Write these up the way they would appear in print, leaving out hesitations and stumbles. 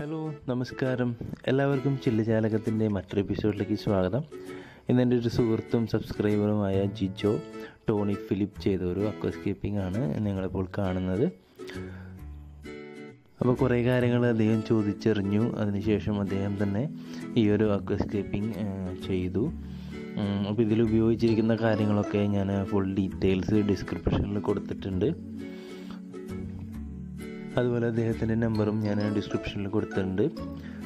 Hello നമസ്കാരം, എല്ലാവർക്കും ചില്ലുജാലകത്തിൻ്റെ മറ്റൊരു എപ്പിസോഡിലേക്ക് സ്വാഗതം. ഇന്നെൻ്റെ ഒരു സുഹൃത്തും സബ്സ്ക്രൈബറുമായ ജിജോ ടോണി ഫിലിപ്പ് ചെയ്ത ഒരു അക്വാസ്കേപ്പിംഗ് ആണ് നിങ്ങളിപ്പോൾ കാണുന്നത്. അപ്പോൾ കുറേ കാര്യങ്ങൾ അദ്ദേഹം ചോദിച്ചറിഞ്ഞു. അതിനുശേഷം അദ്ദേഹം തന്നെ ഈ ഒരു അക്വാസ്കേപ്പിംഗ് ചെയ്തു. അപ്പോൾ ഇതിൽ ഉപയോഗിച്ചിരിക്കുന്ന കാര്യങ്ങളൊക്കെ ഞാൻ ഫുൾ ഡീറ്റെയിൽസ് ഡിസ്ക്രിപ്ഷനിൽ കൊടുത്തിട്ടുണ്ട്. അതുപോലെ അദ്ദേഹത്തിൻ്റെ നമ്പറും ഞാൻ ഡിസ്ക്രിപ്ഷനിൽ കൊടുത്തിട്ടുണ്ട്.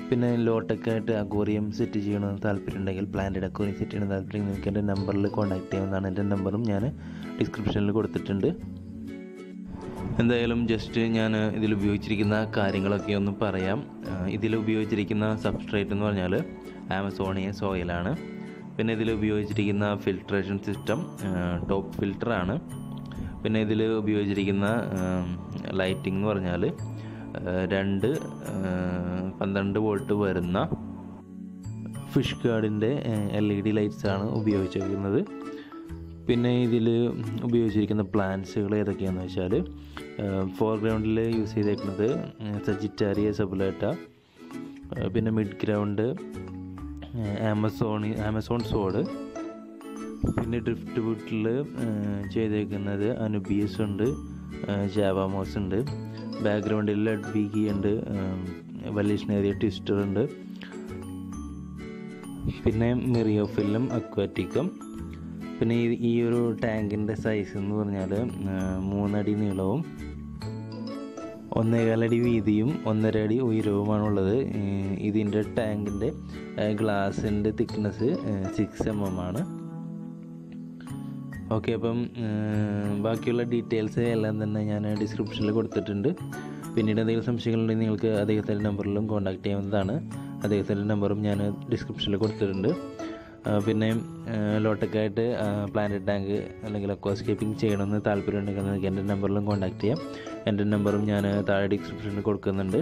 പിന്നെ ലോട്ടൊക്കെയായിട്ട് അക്വേറിയം സെറ്റ് ചെയ്യണമെന്ന് താല്പര്യമുണ്ടെങ്കിൽ, പ്ലാന്റഡ് അക്വേറിയം സെറ്റ് ചെയ്യണമെന്ന് താല്പര്യം നിങ്ങൾക്ക് എൻ്റെ നമ്പറിൽ കോൺടാക്ട് ചെയ്യാവുന്നതാണ്. എൻ്റെ നമ്പറും ഞാൻ ഡിസ്ക്രിപ്ഷനിൽ കൊടുത്തിട്ടുണ്ട്. എന്തായാലും ജസ്റ്റ് ഞാൻ ഇതിൽ ഉപയോഗിച്ചിരിക്കുന്ന കാര്യങ്ങളൊക്കെ ഒന്ന് പറയാം. ഇതിൽ ഉപയോഗിച്ചിരിക്കുന്ന സബ്സ്ട്രേറ്റ് എന്ന് പറഞ്ഞാൽ ആമസോണിയ സോയിലാണ്. പിന്നെ ഇതിൽ ഉപയോഗിച്ചിരിക്കുന്ന ഫിൽട്രേഷൻ സിസ്റ്റം ടോപ്പ് ഫിൽറ്ററാണ്. പിന്നെ ഇതിൽ ഉപയോഗിച്ചിരിക്കുന്ന ലൈറ്റിംഗ് എന്ന് പറഞ്ഞാൽ 12 വോൾട്ട് വരുന്ന ഫിഷ് ഗാർഡിൻ്റെ LED ലൈറ്റ്സാണ് ഉപയോഗിച്ചിരിക്കുന്നത്. പിന്നെ ഇതിൽ ഉപയോഗിച്ചിരിക്കുന്ന പ്ലാന്റ്സുകൾ ഏതൊക്കെയാണെന്ന് വെച്ചാൽ, ഫോർഗ്രൗണ്ടിൽ യൂസ് ചെയ്തേക്കുന്നത് സജിറ്റാരിയ സബുലേറ്റ, പിന്നെ മിഡ് ഗ്രൗണ്ട് ആമസോൺ സോഡ്, പിന്നെ ഡ്രിഫ്റ്റ് വുഡിൽ ചെയ്തേക്കുന്നത് അനുബിയസ് ഉണ്ട്, ജാവാമോസ് ഉണ്ട്, ബാക്ക്ഗ്രൗണ്ടിൽ ലഡ്വിഗി ഉണ്ട്, വലീഷ്നേറിയ ട്വിസ്റ്റർ ഉണ്ട്, പിന്നെ മിറിയോഫില്ലും അക്വാറ്റിക്കം. പിന്നെ ഈ ഒരു ടാങ്കിൻ്റെ സൈസ് എന്ന് പറഞ്ഞാൽ 3 അടി നീളവും 1.25 അടി വീതിയും 1.5 അടി ഉയരവുമാണുള്ളത്. ഇതിൻ്റെ ടാങ്കിൻ്റെ ഗ്ലാസിൻ്റെ തിക്നെസ് 6 mm ആണ്. ഓക്കെ, അപ്പം ബാക്കിയുള്ള ഡീറ്റെയിൽസ് എല്ലാം തന്നെ ഞാൻ ഡിസ്ക്രിപ്ഷനിൽ കൊടുത്തിട്ടുണ്ട്. പിന്നീട് എന്തെങ്കിലും സംശയങ്ങളുണ്ടെങ്കിൽ നിങ്ങൾക്ക് അദ്ദേഹത്തിൻ്റെ നമ്പറിലും കോൺടാക്ട് ചെയ്യാവുന്നതാണ്. അദ്ദേഹത്തിൻ്റെ നമ്പറും ഞാൻ ഡിസ്ക്രിപ്ഷനിൽ കൊടുത്തിട്ടുണ്ട്. പിന്നെ ലോട്ടൊക്കെയായിട്ട് പ്ലാന്റഡ് ടാങ്ക് അല്ലെങ്കിൽ അക്വാസ്കേപ്പിംഗ് ചെയ്യണമെന്ന് താല്പര്യമുണ്ടെങ്കിൽ നിങ്ങൾക്ക് എൻ്റെ നമ്പറിലും കോൺടാക്ട് ചെയ്യാം. എൻ്റെ നമ്പറും ഞാൻ താഴെ ഡിസ്ക്രിപ്ഷനിൽ കൊടുക്കുന്നുണ്ട്.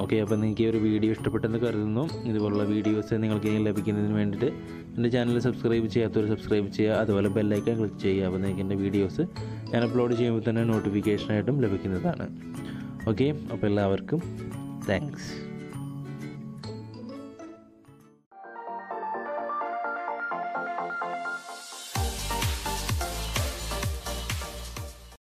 ഓക്കെ, അപ്പോൾ നിങ്ങൾക്ക് ഈ ഒരു വീഡിയോ ഇഷ്ടപ്പെട്ടെന്ന് കരുതുന്നു. ഇതുപോലുള്ള വീഡിയോസ് നിങ്ങൾക്ക് ലഭിക്കുന്നതിന് വേണ്ടിയിട്ട് എൻ്റെ ചാനൽ സബ്സ്ക്രൈബ് ചെയ്യാത്തവർ സബ്സ്ക്രൈബ് ചെയ്യുക. അതുപോലെ ബെല്ലൈക്കൺ ക്ലിക്ക് ചെയ്യുക. അപ്പോൾ നിങ്ങൾക്ക് എൻ്റെ വീഡിയോസ് ഞാൻ അപ്ലോഡ് ചെയ്യുമ്പോൾ തന്നെ നോട്ടിഫിക്കേഷനായിട്ടും ലഭിക്കുന്നതാണ്. ഓക്കെ, അപ്പോൾ എല്ലാവർക്കും താങ്ക്സ്.